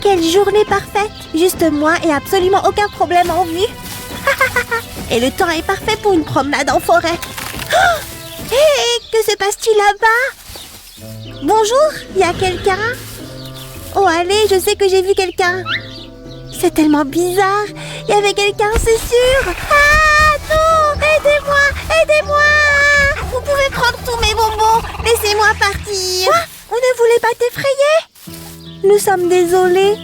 Quelle journée parfaite! Juste moi et absolument aucun problème en vue. Et le temps est parfait pour une promenade en forêt. Oh! Hé, que se passe-t-il là-bas? Bonjour, y a quelqu'un? Oh allez, je sais que j'ai vu quelqu'un. C'est tellement bizarre. Il y avait quelqu'un, c'est sûr. Ah non! Aidez-moi! Aidez-moi! Vous pouvez prendre tous mes bonbons. Laissez-moi partir. Quoi? On ne voulait pas t'effrayer? Nous sommes désolés.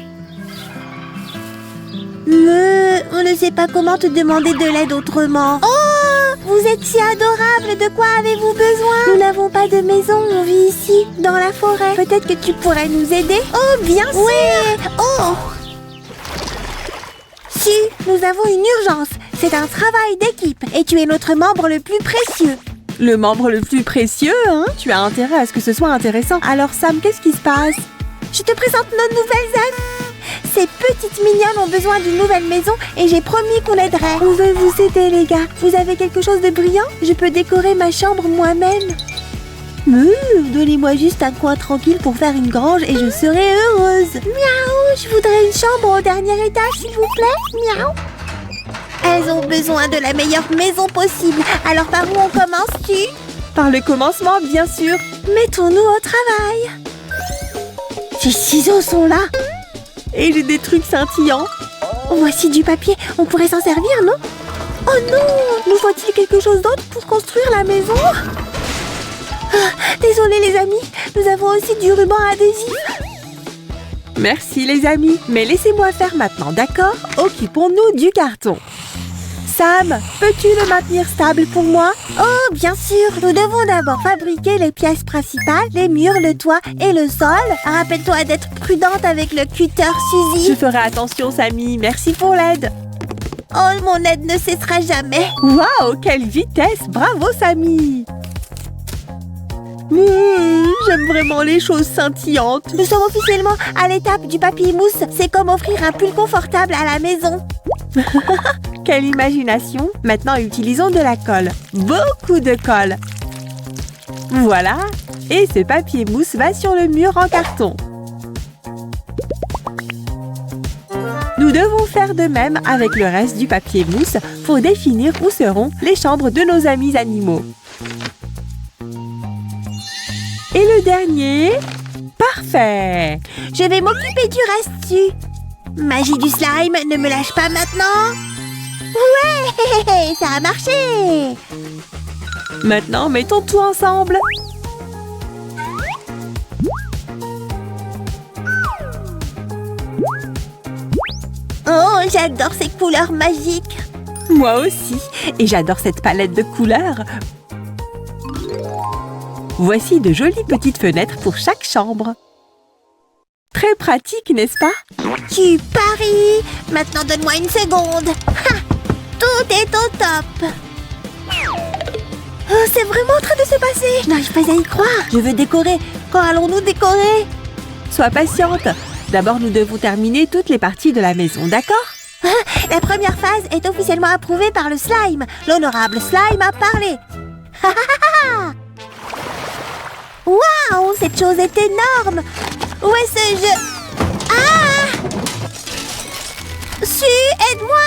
On ne sait pas comment te demander de l'aide autrement. Oh! Vous êtes si adorable. De quoi avez-vous besoin? Nous n'avons pas de maison. On vit ici, dans la forêt. Peut-être que tu pourrais nous aider? Oh, bien sûr! Oui! Oh! Si, nous avons une urgence. C'est un travail d'équipe et tu es notre membre le plus précieux. Le membre le plus précieux, hein? Tu as intérêt à ce que ce soit intéressant. Alors Sam, qu'est-ce qui se passe? Je te présente nos nouvelles amies. Ces petites mignonnes ont besoin d'une nouvelle maison et j'ai promis qu'on l'aiderait. On veut vous aider les gars. Vous avez quelque chose de brillant? Je peux décorer ma chambre moi-même. Donnez-moi juste un coin tranquille pour faire une grange et je serai heureuse. Miaou, je voudrais une chambre au dernier étage s'il vous plaît. Miaou. Elles ont besoin de la meilleure maison possible. Alors par où on commence-tu? Par le commencement, bien sûr. Mettons-nous au travail. Ces ciseaux sont là. Et j'ai des trucs scintillants. Voici du papier. On pourrait s'en servir, non? Oh non! Nous faut-il quelque chose d'autre pour construire la maison? Désolée les amis, nous avons aussi du ruban adhésif. Merci les amis, mais laissez-moi faire maintenant, d'accord? Occupons-nous du carton. Sam, peux-tu le maintenir stable pour moi? Oh, bien sûr. Nous devons d'abord fabriquer les pièces principales, les murs, le toit et le sol. Rappelle-toi d'être prudente avec le cutter, Suzy. Je ferai attention, Sammy. Merci pour l'aide. Oh, mon aide ne cessera jamais. Waouh, quelle vitesse! Bravo, Sammy. J'aime vraiment les choses scintillantes. Nous sommes officiellement à l'étape du papier mousse. C'est comme offrir un pull confortable à la maison. Quelle imagination! Maintenant, utilisons de la colle. Beaucoup de colle. Voilà. Et ce papier mousse va sur le mur en carton. Nous devons faire de même avec le reste du papier mousse pour définir où seront les chambres de nos amis animaux. Et le dernier? Parfait! Je vais m'occuper du reste. Magie du slime, ne me lâche pas maintenant. Ouais, ça a marché. Maintenant, mettons tout ensemble. Oh, j'adore ces couleurs magiques. Moi aussi. Et j'adore cette palette de couleurs. Voici de jolies petites fenêtres pour chaque chambre. Très pratique, n'est-ce pas? Tu paries. Maintenant, donne-moi une seconde. Ha! Tout est au top. Oh, c'est vraiment en train de se passer. Je n'arrive pas à y croire. Je veux décorer. Quand allons-nous décorer? Sois patiente. D'abord, nous devons terminer toutes les parties de la maison, d'accord? La première phase est officiellement approuvée par le slime. L'honorable slime a parlé. Waouh, cette chose est énorme. Où est ce jeu? Ah! Su, aide-moi!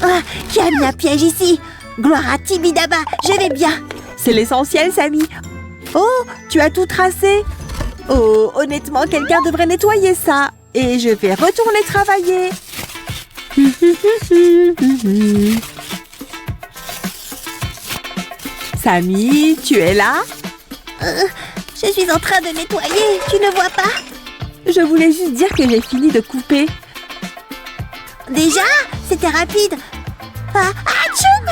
Ah, qui a mis un piège ici? Gloire à Tibidaba, je vais bien. C'est l'essentiel, Sammy. Oh, tu as tout tracé. Oh, honnêtement, quelqu'un devrait nettoyer ça. Et je vais retourner travailler. Sammy, tu es là? Je suis en train de nettoyer, tu ne vois pas? Je voulais juste dire que j'ai fini de couper. Déjà? C'était rapide. Ah, atchoum!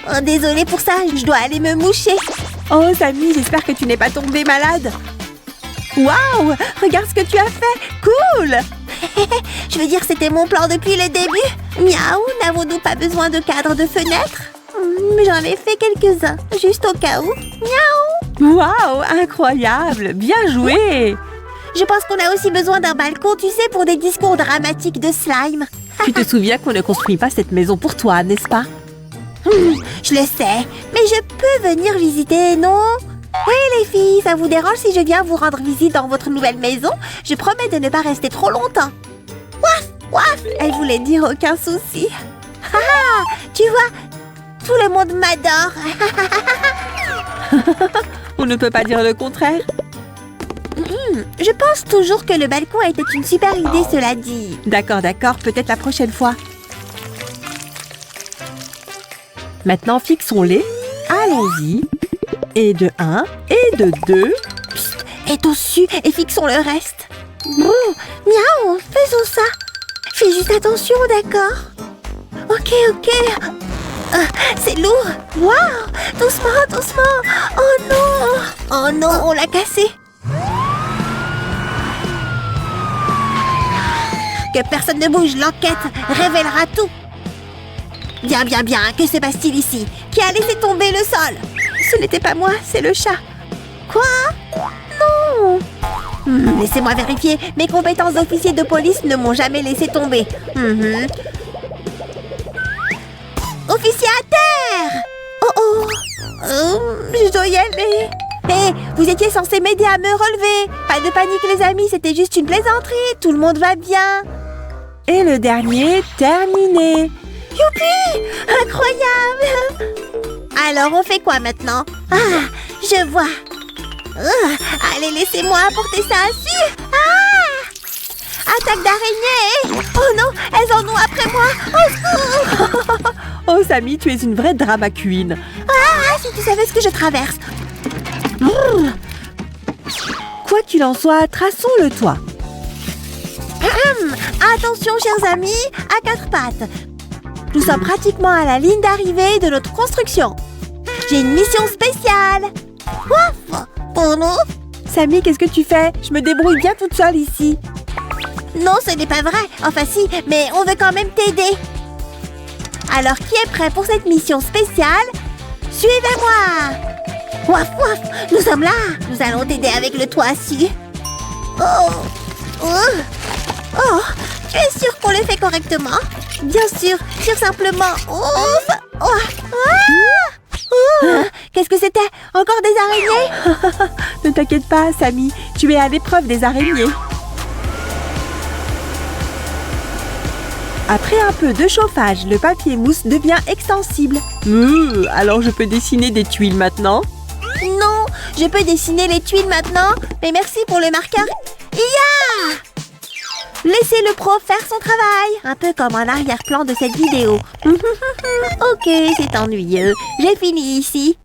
Oh, désolée pour ça, je dois aller me moucher. Oh, Sammy, j'espère que tu n'es pas tombée malade. Waouh! Regarde ce que tu as fait! Cool! Je veux dire, c'était mon plan depuis le début. Miaou, n'avons-nous pas besoin de cadres de fenêtres? J'en ai fait quelques-uns, juste au cas où. Miaou! Waouh! Incroyable! Bien joué! Je pense qu'on a aussi besoin d'un balcon, tu sais, pour des discours dramatiques de slime. Tu te souviens qu'on ne construit pas cette maison pour toi, n'est-ce pas? Je le sais, mais je peux venir visiter, non? Hey les filles, ça vous dérange si je viens vous rendre visite dans votre nouvelle maison? Je promets de ne pas rester trop longtemps. Waf, waf, elle voulait dire aucun souci. Ah, tu vois, tout le monde m'adore. On ne peut pas dire le contraire. Je pense toujours que le balcon était une super idée, cela dit. D'accord, peut-être la prochaine fois. Maintenant, fixons-les. Allons-y. Et de 1, et de 2. Psst, est au-dessus et fixons le reste. Bon, miaou, faisons ça. Fais juste attention, d'accord? Ok. C'est lourd. Waouh, doucement. Oh non, on l'a cassé. Que personne ne bouge, l'enquête révélera tout. Bien, que se passe-t-il ici? Qui a laissé tomber le sol? Ce n'était pas moi, c'est le chat. Quoi? Non. Laissez-moi vérifier. Mes compétences d'officier de police ne m'ont jamais laissé tomber. Officier à terre! Oh, je dois y aller. Hé, vous étiez censé m'aider à me relever. Pas de panique les amis, c'était juste une plaisanterie. Tout le monde va bien. Et le dernier, terminé. Youpi! Incroyable! Alors, on fait quoi maintenant? Ah, je vois. Allez, laissez-moi apporter ça dessus. Ah! Attaque d'araignée! Oh non, elles en ont après moi! Au secours! Oh, Sammy, tu es une vraie drama queen. Ah, si tu savais ce que je traverse. Quoi qu'il en soit, traçons le toit. Attention, chers amis, à 4 pattes. Nous sommes pratiquement à la ligne d'arrivée de notre construction. J'ai une mission spéciale. Ouf! Pour nous? Sammy, qu'est-ce que tu fais? Je me débrouille bien toute seule ici. Non, ce n'est pas vrai. Enfin si, mais on veut quand même t'aider. Alors, qui est prêt pour cette mission spéciale? Suivez-moi! Waf, nous sommes là. Nous allons t'aider avec le toit assis. Oh, tu es sûr qu'on le fait correctement? Bien sûr, tire simplement. Ouf! Qu'est-ce que c'était? Encore des araignées? Ne t'inquiète pas, Sammy, tu es à l'épreuve des araignées. Après un peu de chauffage, le papier mousse devient extensible. Alors je peux dessiner des tuiles maintenant? Non, je peux dessiner les tuiles maintenant, mais merci pour le marqueur. Iya! Laissez le prof faire son travail, un peu comme un arrière-plan de cette vidéo. Ok, c'est ennuyeux. J'ai fini ici.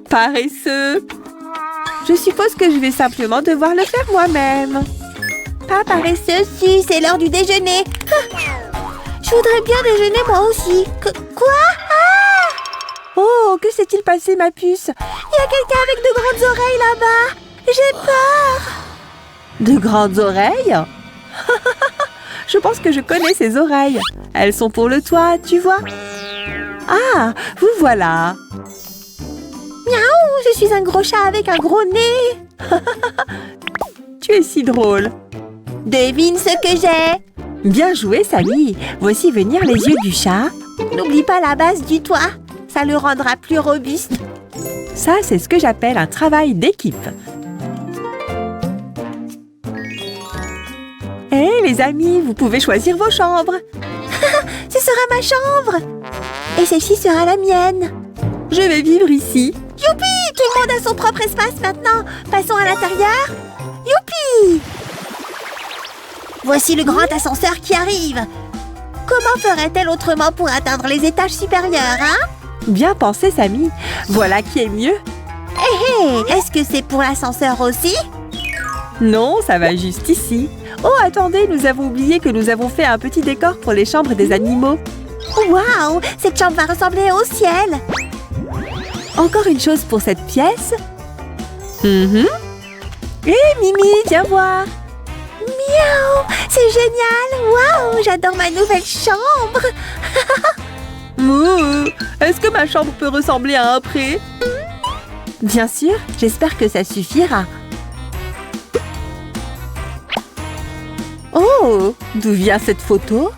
Paresseux. Je suppose que je vais simplement devoir le faire moi-même. Pas paresseux, si, c'est l'heure du déjeuner. Je voudrais bien déjeuner moi aussi. Quoi? Oh, que s'est-il passé, ma puce? Il y a quelqu'un avec de grandes oreilles là-bas. J'ai peur. De grandes oreilles? Je pense que je connais ces oreilles. Elles sont pour le toit, tu vois? Ah, vous voilà. Miaou, je suis un gros chat avec un gros nez. Tu es si drôle. Devine ce que j'ai. Bien joué, Sammy. Voici venir les yeux du chat. N'oublie pas la base du toit. Ça le rendra plus robuste. Ça, c'est ce que j'appelle un travail d'équipe. Hé, les amis, vous pouvez choisir vos chambres. Ce sera ma chambre. Et celle-ci sera la mienne. Je vais vivre ici. Youpi! Tout le monde a son propre espace maintenant. Passons à l'intérieur. Youpi! Voici le grand ascenseur qui arrive. Comment ferait-elle autrement pour atteindre les étages supérieurs, hein? Bien pensé, Sammy. Voilà qui est mieux. Hé, est-ce que c'est pour l'ascenseur aussi? Non, ça va juste ici. Oh, attendez, nous avons oublié que nous avons fait un petit décor pour les chambres des animaux. Waouh, cette chambre va ressembler au ciel. Encore une chose pour cette pièce. Hé, Mimi, viens voir. Miaou, c'est génial. Waouh, j'adore ma nouvelle chambre. Est-ce que ma chambre peut ressembler à un pré? Bien sûr, j'espère que ça suffira. Oh, d'où vient cette photo?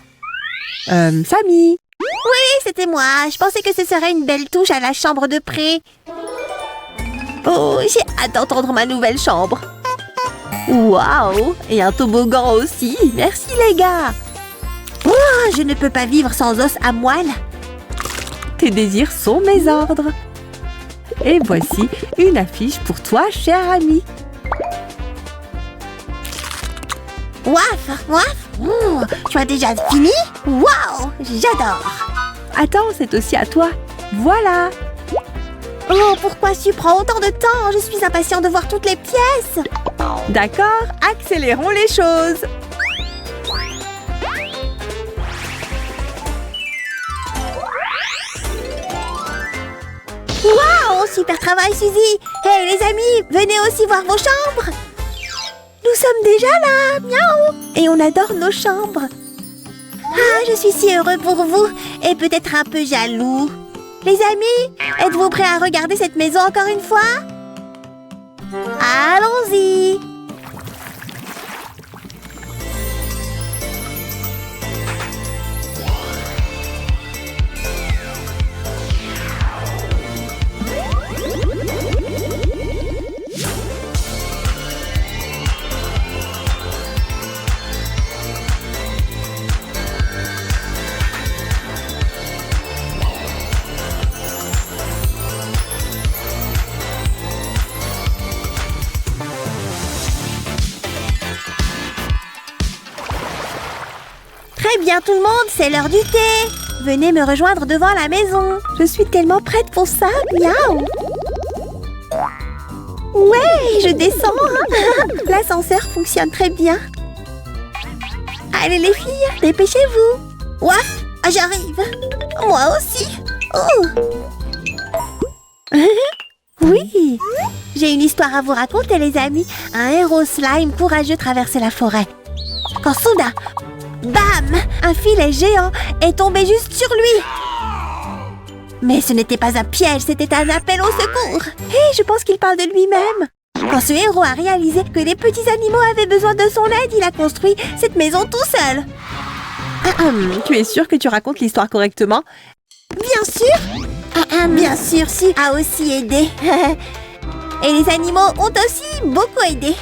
Sammy, Oui, c'était moi. Je pensais que ce serait une belle touche à la chambre de près. Oh, j'ai hâte d'entendre ma nouvelle chambre. Waouh! Et un toboggan aussi. Merci les gars. Oh, je ne peux pas vivre sans os à moelle. Tes désirs sont mes ordres. Et voici une affiche pour toi, cher ami. Waf, waf. Tu as déjà fini? Waouh, j'adore. Attends, c'est aussi à toi. Voilà. Oh, pourquoi tu prends autant de temps? Je suis impatient de voir toutes les pièces. D'accord, accélérons les choses. Waouh, super travail, Suzy. Hey, les amis, venez aussi voir vos chambres. Nous sommes déjà là, miaou. Et on adore nos chambres. Ah, je suis si heureux pour vous et peut-être un peu jaloux. Les amis, êtes-vous prêts à regarder cette maison encore une fois? Allons-y. Très bien tout le monde, c'est l'heure du thé. Venez me rejoindre devant la maison. Je suis tellement prête pour ça, miaou. Ouais, je descends. L'ascenseur fonctionne très bien. Allez les filles, dépêchez-vous. Ouaf, j'arrive. Moi aussi. Oh. Oui, j'ai une histoire à vous raconter les amis. Un héros slime courageux traversait la forêt. Quand soudain, bam! Un filet géant est tombé juste sur lui. Mais ce n'était pas un piège, c'était un appel au secours. Et je pense qu'il parle de lui-même. Quand ce héros a réalisé que les petits animaux avaient besoin de son aide, il a construit cette maison tout seul. Tu es sûre que tu racontes l'histoire correctement? Bien sûr. Bien sûr, si a aussi aidé. Et les animaux ont aussi beaucoup aidé.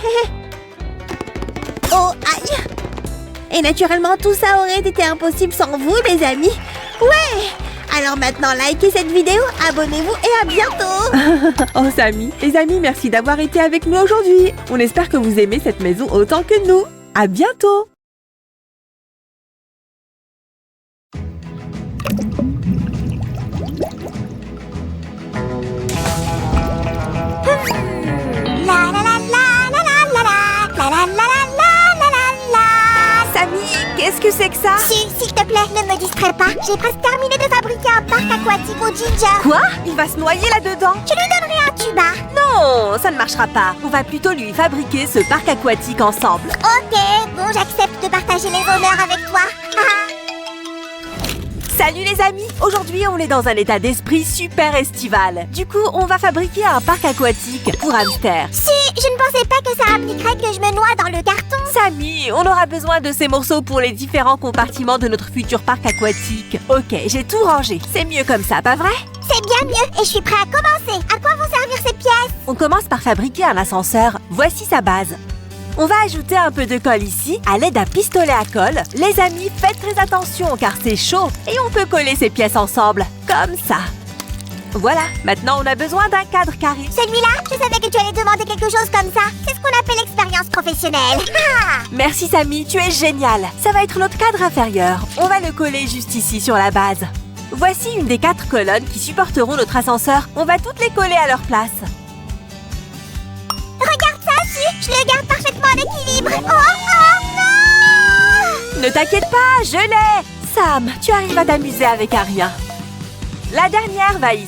Oh, aïe! Et naturellement, tout ça aurait été impossible sans vous, les amis. Ouais! Alors maintenant, likez cette vidéo, abonnez-vous et à bientôt! Oh, Samy, les amis, merci d'avoir été avec nous aujourd'hui. On espère que vous aimez cette maison autant que nous. À bientôt! Qu'est-ce que c'est que ça? S'il te plaît, ne me distrais pas. J'ai presque terminé de fabriquer un parc aquatique au Ginger. Quoi? Il va se noyer là-dedans? Je lui donnerai un tuba. Non, ça ne marchera pas. On va plutôt lui fabriquer ce parc aquatique ensemble. Ok, bon, j'accepte de partager les honneurs avec toi. Salut les amis! Aujourd'hui, on est dans un état d'esprit super estival. Du coup, on va fabriquer un parc aquatique pour hamsters. Si, je ne pensais pas que ça impliquerait que je me noie dans le carton. Samy, on aura besoin de ces morceaux pour les différents compartiments de notre futur parc aquatique. Ok, j'ai tout rangé. C'est mieux comme ça, pas vrai? C'est bien mieux et je suis prêt à commencer. À quoi vont servir ces pièces? On commence par fabriquer un ascenseur. Voici sa base. On va ajouter un peu de colle ici, à l'aide d'un pistolet à colle. Les amis, faites très attention car c'est chaud et on peut coller ces pièces ensemble, comme ça. Voilà, maintenant on a besoin d'un cadre carré. Celui-là, je savais que tu allais demander quelque chose comme ça. C'est ce qu'on appelle l'expérience professionnelle. Merci Samy, tu es génial. Ça va être notre cadre inférieur. On va le coller juste ici sur la base. Voici une des 4 colonnes qui supporteront notre ascenseur. On va toutes les coller à leur place. Regarde ça, je le garde parfaitement en équilibre. Oh non! Ne t'inquiète pas, je l'ai. Sam, tu arrives à t'amuser avec un rien. La dernière va ici.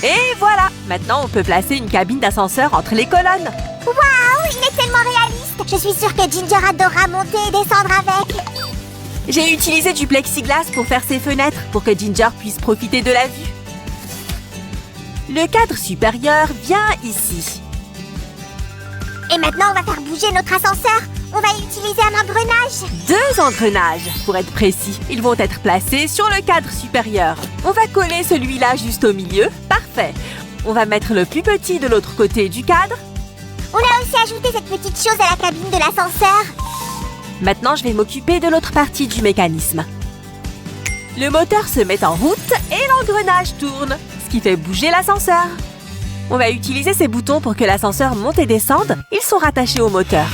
Et voilà, maintenant on peut placer une cabine d'ascenseur entre les colonnes. Waouh, il est tellement réaliste. Je suis sûre que Ginger adorera monter et descendre avec. J'ai utilisé du plexiglas pour faire ses fenêtres pour que Ginger puisse profiter de la vue. Le cadre supérieur vient ici. Et maintenant, on va faire bouger notre ascenseur. On va utiliser un engrenage. 2 engrenages, pour être précis. Ils vont être placés sur le cadre supérieur. On va coller celui-là juste au milieu. Parfait. On va mettre le plus petit de l'autre côté du cadre. On a aussi ajouté cette petite chose à la cabine de l'ascenseur. Maintenant, je vais m'occuper de l'autre partie du mécanisme. Le moteur se met en route et l'engrenage tourne, ce qui fait bouger l'ascenseur. On va utiliser ces boutons pour que l'ascenseur monte et descende. Ils sont rattachés au moteur.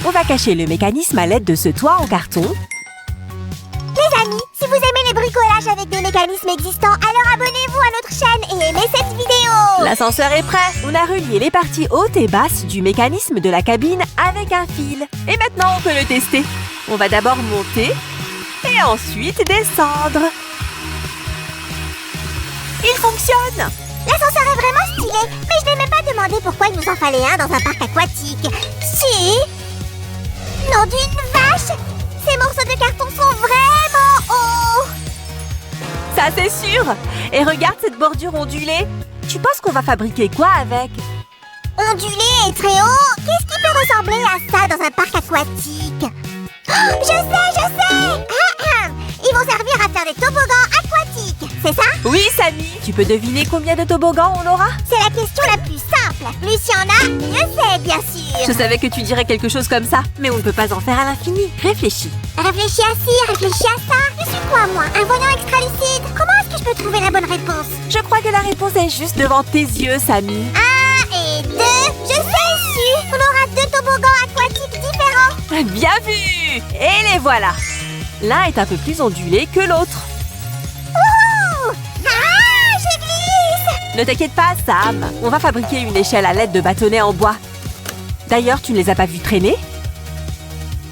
On va cacher le mécanisme à l'aide de ce toit en carton. Les amis, si vous aimez les bricolages avec des mécanismes existants, alors abonnez-vous à notre chaîne et aimez cette vidéo. L'ascenseur est prêt. On a relié les parties hautes et basses du mécanisme de la cabine avec un fil. Et maintenant, on peut le tester. On va d'abord monter et ensuite descendre. Il fonctionne! L'ascenseur est vraiment stylé, mais je n'ai même pas demandé pourquoi il nous en fallait un dans un parc aquatique. Si! Nom d'une vache! Ces morceaux de carton sont vraiment hauts! Ça, c'est sûr! Et regarde cette bordure ondulée. Tu penses qu'on va fabriquer quoi avec? Ondulé et très haut, qu'est-ce qui peut ressembler à ça dans un parc aquatique? Oh, je sais! Ils vont servir à faire des toboggans aquatiques, c'est ça? Oui, Samy! Tu peux deviner combien de toboggans on aura? C'est la question la plus simple. Plus il y en a, mieux c'est, bien sûr. Je savais que tu dirais quelque chose comme ça, mais on ne peut pas en faire à l'infini. Réfléchis. Réfléchis à ci, réfléchis à ça. Je suis quoi, moi? Un voyant extra lucide? Comment est-ce que je peux trouver la bonne réponse? Je crois que la réponse est juste devant tes yeux, Samy. 1 et 2, je sais, su. On aura 2 toboggans aquatiques différents. Bien vu! Et les voilà! L'un est un peu plus ondulé que l'autre. Ouh! Ah, je glisse! Ne t'inquiète pas, Sam. On va fabriquer une échelle à l'aide de bâtonnets en bois. D'ailleurs, tu ne les as pas vus traîner?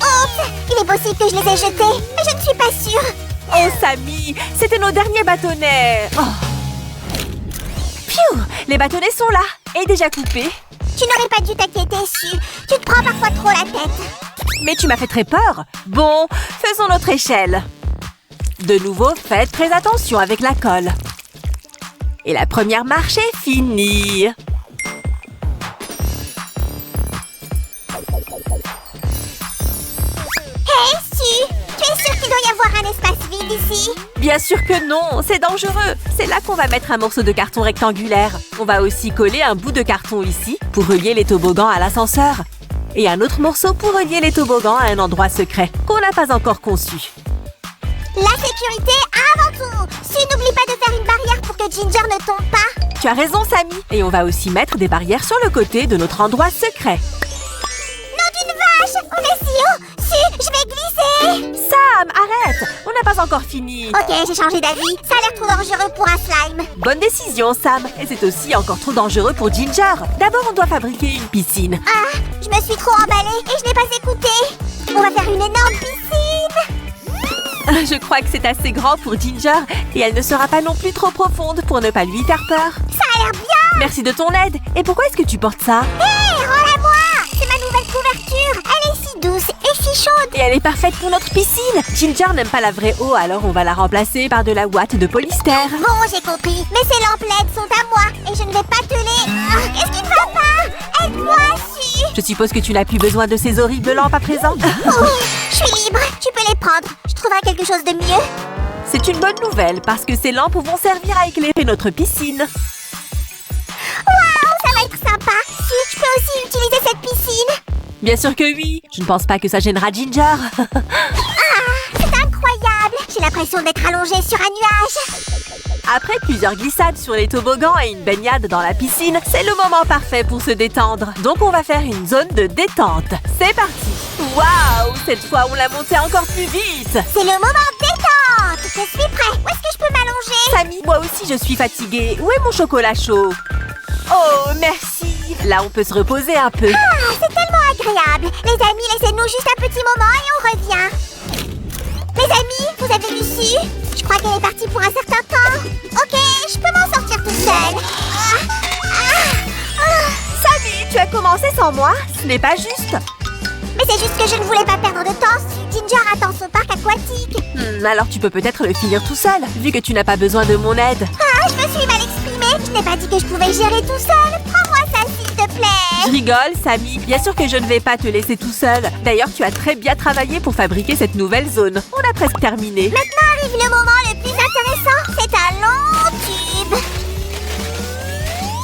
Oups! Il est possible que je les ai jetés, mais je ne suis pas sûre. Oh, Samy! C'était nos derniers bâtonnets! Oh. Pfiou! Les bâtonnets sont là et déjà coupés. Tu n'aurais pas dû t'inquiéter, Su. Tu te prends parfois trop la tête. Mais tu m'as fait très peur. Bon, faisons notre échelle. De nouveau, faites très attention avec la colle. Et la première marche est finie. Hey, Su! Tu es sûre qu'il doit y avoir un espace vide ici? Bien sûr que non, c'est dangereux. C'est là qu'on va mettre un morceau de carton rectangulaire. On va aussi coller un bout de carton ici pour relier les toboggans à l'ascenseur. Et un autre morceau pour relier les toboggans à un endroit secret qu'on n'a pas encore conçu. La sécurité avant tout! Su, n'oublie pas de faire une barrière pour que Ginger ne tombe pas. Tu as raison, Samy. Et on va aussi mettre des barrières sur le côté de notre endroit secret. Nom d'une vache! On est si haut! Su, je vais glisser! Sam, arrête! On n'a pas encore fini. Ok, j'ai changé d'avis. Ça a l'air trop dangereux pour un slime. Bonne décision, Sam. Et c'est aussi encore trop dangereux pour Ginger. D'abord, on doit fabriquer une piscine. Ah, je me suis trop emballée et je n'ai pas écouté. On va faire une énorme piscine. Je crois que c'est assez grand pour Ginger et elle ne sera pas non plus trop profonde pour ne pas lui faire peur. Ça a l'air bien. Merci de ton aide. Et pourquoi est-ce que tu portes ça? Hé, rends-la-moi. C'est ma nouvelle couverture. Elle est si douce et si chaude. Et elle est parfaite pour notre piscine. Ginger n'aime pas la vraie eau, alors on va la remplacer par de la ouate de polystère. Bon, j'ai compris. Mais ces lampes LED sont à moi et je ne vais pas te les... Ah, qu'est-ce qui ne va pas? Aide-moi, Su. Je suppose que tu n'as plus besoin de ces horribles lampes à présent. Oh, je suis libre. Tu peux les prendre. Je trouverai quelque chose de mieux. C'est une bonne nouvelle parce que ces lampes vont servir à éclairer notre piscine. Waouh, ça va être sympa. Su, je peux aussi utiliser cette piscine. Bien sûr que oui. Je ne pense pas que ça gênera Ginger. C'est incroyable. J'ai l'impression d'être allongée sur un nuage. Après plusieurs glissades sur les toboggans et une baignade dans la piscine, c'est le moment parfait pour se détendre. Donc on va faire une zone de détente. C'est parti. Waouh! Cette fois, on l'a monté encore plus vite. C'est le moment détente. Je suis prêt. Où est-ce que je peux m'allonger? Samy, moi aussi je suis fatiguée. Où est mon chocolat chaud? Oh, merci. Là, on peut se reposer un peu. Ah, c'est tellement agréable. Les amis, laissez-nous juste un petit moment et on revient. Les amis, vous avez vu Su? Je crois qu'elle est partie pour un certain temps. Ok, je peux m'en sortir toute seule. Samy, tu as commencé sans moi? Ce n'est pas juste. Mais c'est juste que je ne voulais pas perdre de temps. Ginger attend son parc aquatique. Alors tu peux peut-être le finir tout seul, vu que tu n'as pas besoin de mon aide. Ah, je me suis mal exprimée. Je n'ai pas dit que je pouvais gérer tout seul. Prends-moi ça, s'il te plaît. Je rigole, Sammy. Bien sûr que je ne vais pas te laisser tout seul. D'ailleurs, tu as très bien travaillé pour fabriquer cette nouvelle zone. On a presque terminé. Maintenant arrive le moment le plus intéressant. C'est un long tube.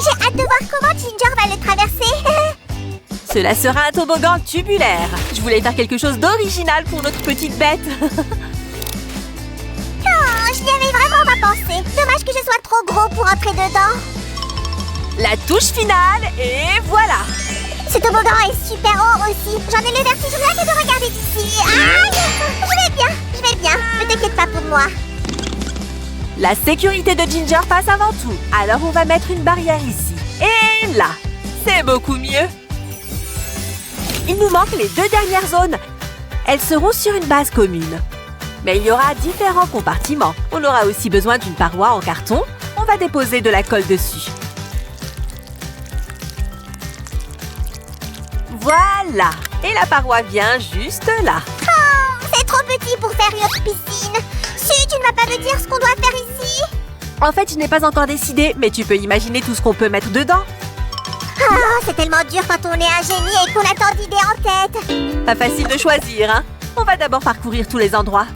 J'ai hâte de voir comment Ginger va le traverser. Cela sera un toboggan tubulaire. Je voulais faire quelque chose d'original pour notre petite bête. Oh, je n'y avais vraiment pas pensé. Dommage que je sois trop gros pour entrer dedans. La touche finale, et voilà. Ce toboggan est super haut aussi. J'en ai le vertige rien que de regarder d'ici. Aïe! Je vais bien. Ne t'inquiète pas pour moi. La sécurité de Ginger passe avant tout. Alors on va mettre une barrière ici. Et là, c'est beaucoup mieux. Il nous manque les 2 dernières zones. Elles seront sur une base commune. Mais il y aura différents compartiments. On aura aussi besoin d'une paroi en carton. On va déposer de la colle dessus. Voilà. Et la paroi vient juste là. Oh, c'est trop petit pour faire une piscine. Si, tu ne vas pas me dire ce qu'on doit faire ici? En fait, je n'ai pas encore décidé, mais tu peux imaginer tout ce qu'on peut mettre dedans. Oh, c'est tellement dur quand on est un génie et qu'on a tant d'idées en tête. Pas facile de choisir, hein? On va d'abord parcourir tous les endroits.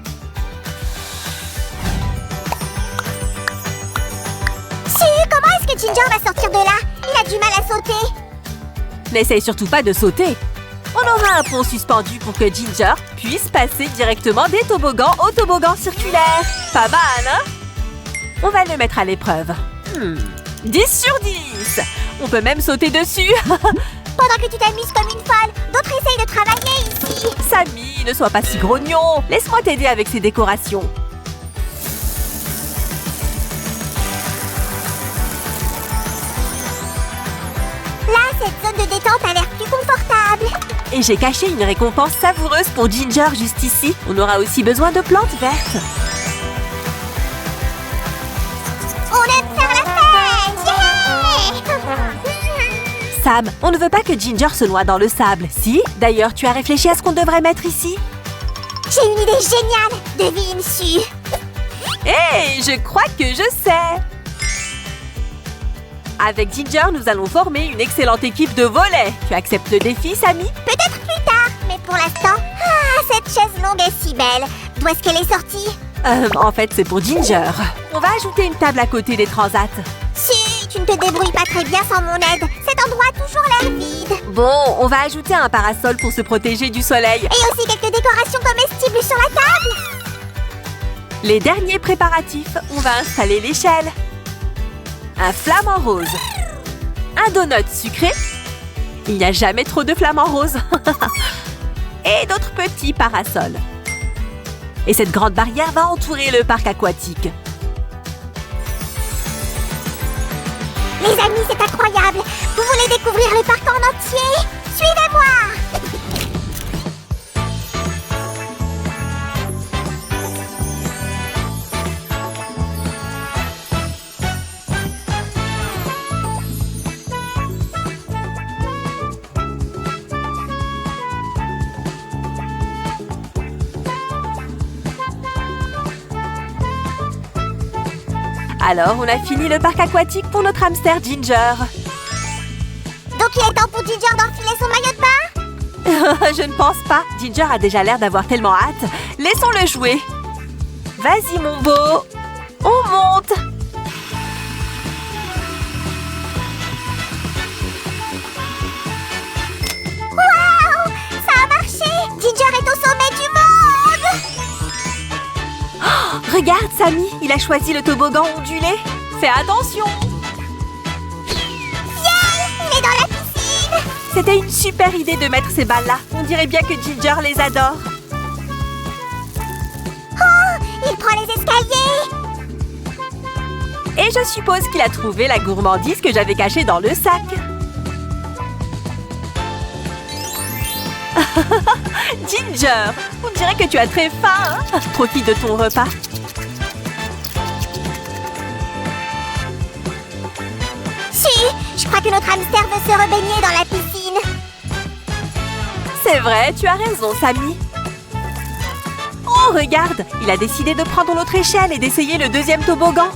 Si, comment est-ce que Ginger va sortir de là? Il a du mal à sauter. N'essaye surtout pas de sauter. On aura un pont suspendu pour que Ginger puisse passer directement des toboggans au toboggan circulaire. Pas mal, hein? On va le mettre à l'épreuve. 10 sur 10. On peut même sauter dessus. Pendant que tu t'amuses comme une folle, d'autres essayent de travailler ici. Sammy, ne sois pas si grognon. Laisse-moi t'aider avec ces décorations. Là, cette zone de détente a l'air plus confortable. Et j'ai caché une récompense savoureuse pour Ginger juste ici. On aura aussi besoin de plantes vertes. On aime faire la fête. Yeah! Sam, on ne veut pas que Ginger se noie dans le sable, si? D'ailleurs, tu as réfléchi à ce qu'on devrait mettre ici? J'ai une idée géniale. Devine, Su. Hé, je crois que je sais! Avec Ginger, nous allons former une excellente équipe de volley. Tu acceptes le défi, Sammy? Peut-être plus tard, mais pour l'instant... Ah, cette chaise longue est si belle. D'où est-ce qu'elle est sortie? En fait, c'est pour Ginger. On va ajouter une table à côté des transats. Si, tu ne te débrouilles pas très bien sans mon aide. Cet endroit a toujours l'air vide. Bon, on va ajouter un parasol pour se protéger du soleil. Et aussi quelques décorations comestibles sur la table. Les derniers préparatifs, on va installer l'échelle. Un flamant rose. Un donut sucré. Il n'y a jamais trop de flamants roses. Et d'autres petits parasols. Et cette grande barrière va entourer le parc aquatique. Les amis, c'est incroyable. Vous voulez découvrir le parc en entier? Suivez-moi. Alors, on a fini le parc aquatique pour notre hamster Ginger. Donc il est temps pour Ginger d'enfiler son maillot de bain? Je ne pense pas. Ginger a déjà l'air d'avoir tellement hâte. Laissons-le jouer. Vas-y, mon beau. On monte. Waouh! Ça a marché! Ginger est au sommet du monde! Oh, regarde, Sammy. Il a choisi le toboggan ondulé. Fais attention. Il est dans la piscine! C'était une super idée de mettre ces balles-là. On dirait bien que Ginger les adore. Oh! Il prend les escaliers! Et je suppose qu'il a trouvé la gourmandise que j'avais cachée dans le sac. Ginger, on dirait que tu as très faim, hein? Profite de ton repas. Si! Je crois que notre hamster veut se rebaigner dans la piscine. C'est vrai, tu as raison, Sammy. Oh, regarde, il a décidé de prendre l'autre échelle et d'essayer le deuxième toboggan.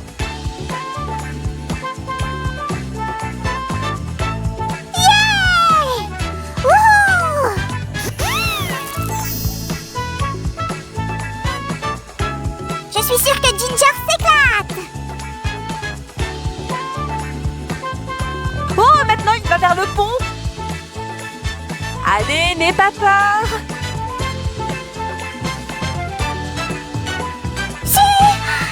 va vers le pont. Allez, n'aie pas peur. Si!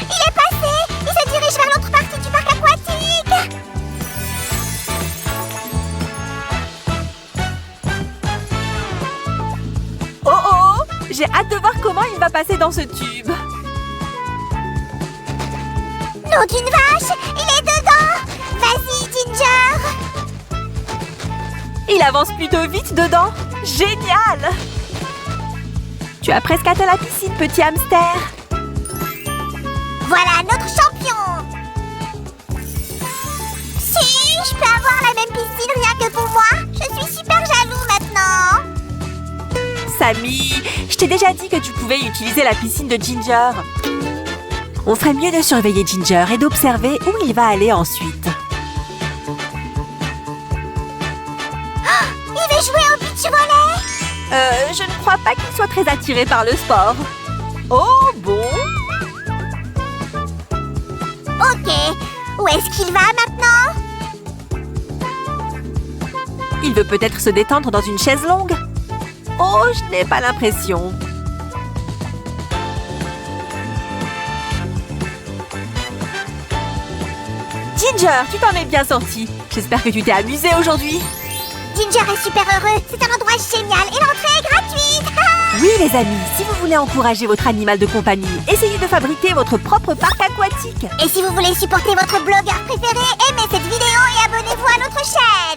Il est passé! Il se dirige vers l'autre partie du parc aquatique! Oh oh! J'ai hâte de voir comment il va passer dans ce tube. Nom d'une vache! Il est dedans! Vas-y, Ginger! Il avance plutôt vite dedans. Génial! Tu as presque atteint la piscine, petit hamster. Voilà notre champion! Si, je peux avoir la même piscine rien que pour moi! Je suis super jaloux maintenant! Sammy, je t'ai déjà dit que tu pouvais utiliser la piscine de Ginger. On ferait mieux de surveiller Ginger et d'observer où il va aller ensuite. Il veut jouer au beach volley! Je ne crois pas qu'il soit très attiré par le sport. Oh bon? Ok, où est-ce qu'il va maintenant? Il veut peut-être se détendre dans une chaise longue? Oh, je n'ai pas l'impression. Ginger, tu t'en es bien sortie. J'espère que tu t'es amusée aujourd'hui. Ginger est super heureux, c'est un endroit génial et l'entrée est gratuite! Oui les amis, si vous voulez encourager votre animal de compagnie, essayez de fabriquer votre propre parc aquatique. Et si vous voulez supporter votre blogueur préféré, aimez cette vidéo et abonnez-vous à notre chaîne!